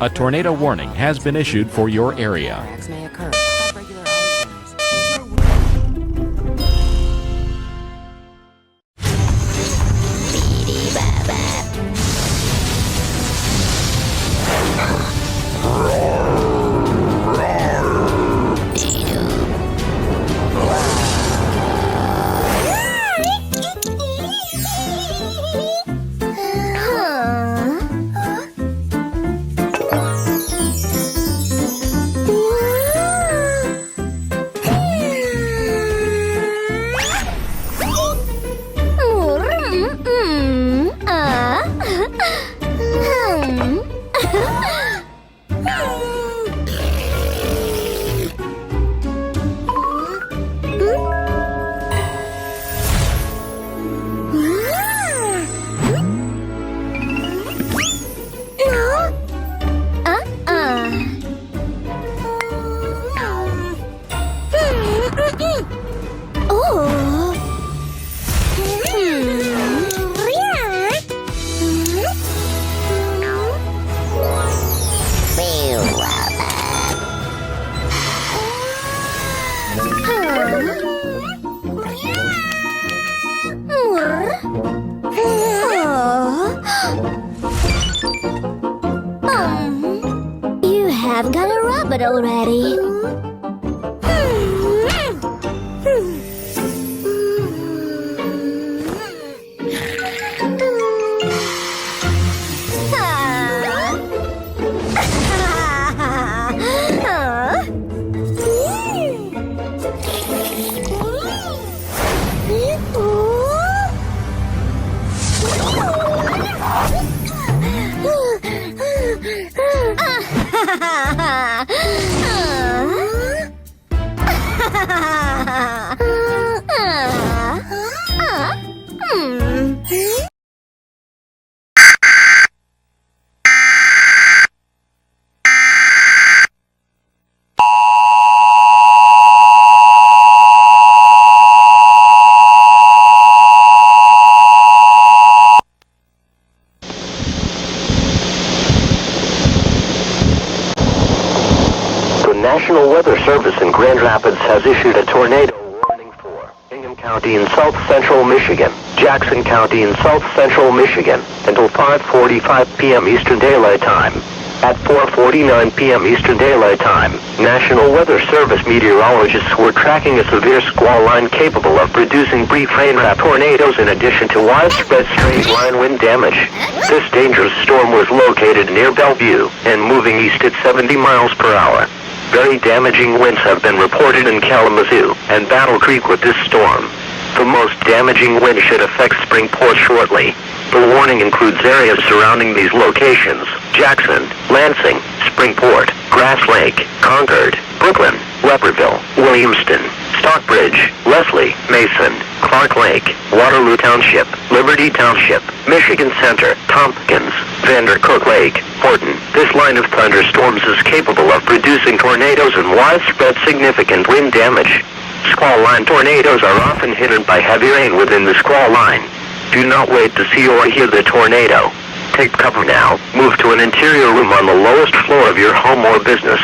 A tornado warning has been issued for your area. Cracks may occur. Regular You have got a rabbit already. National Weather Service in Grand Rapids has issued a tornado warning for Hingham County in south central Michigan, Jackson County in south central Michigan, until 5:45 p.m. Eastern Daylight Time. At 4:49 p.m. Eastern Daylight Time, National Weather Service meteorologists were tracking a severe squall line capable of producing brief rain-wrapped tornadoes in addition to widespread straight-line wind damage. This dangerous storm was located near Bellevue and moving east at 70 miles per hour. Very damaging winds have been reported in Kalamazoo and Battle Creek with this storm. The most damaging wind should affect Springport shortly. The warning includes areas surrounding these locations: Jackson, Lansing, Springport, Grass Lake, Concord, Brooklyn, Leopartville, Williamston, Stockbridge, Leslie, Mason, Clark Lake, Waterloo Township, Liberty Township, Michigan Center, Tompkins, Vandercook Lake, Horton. This line of thunderstorms is capable of producing tornadoes and widespread significant wind damage. Squall line tornadoes are often hidden by heavy rain within the squall line. Do not wait to see or hear the tornado. Take cover now. Move to an interior room on the lowest floor of your home or business.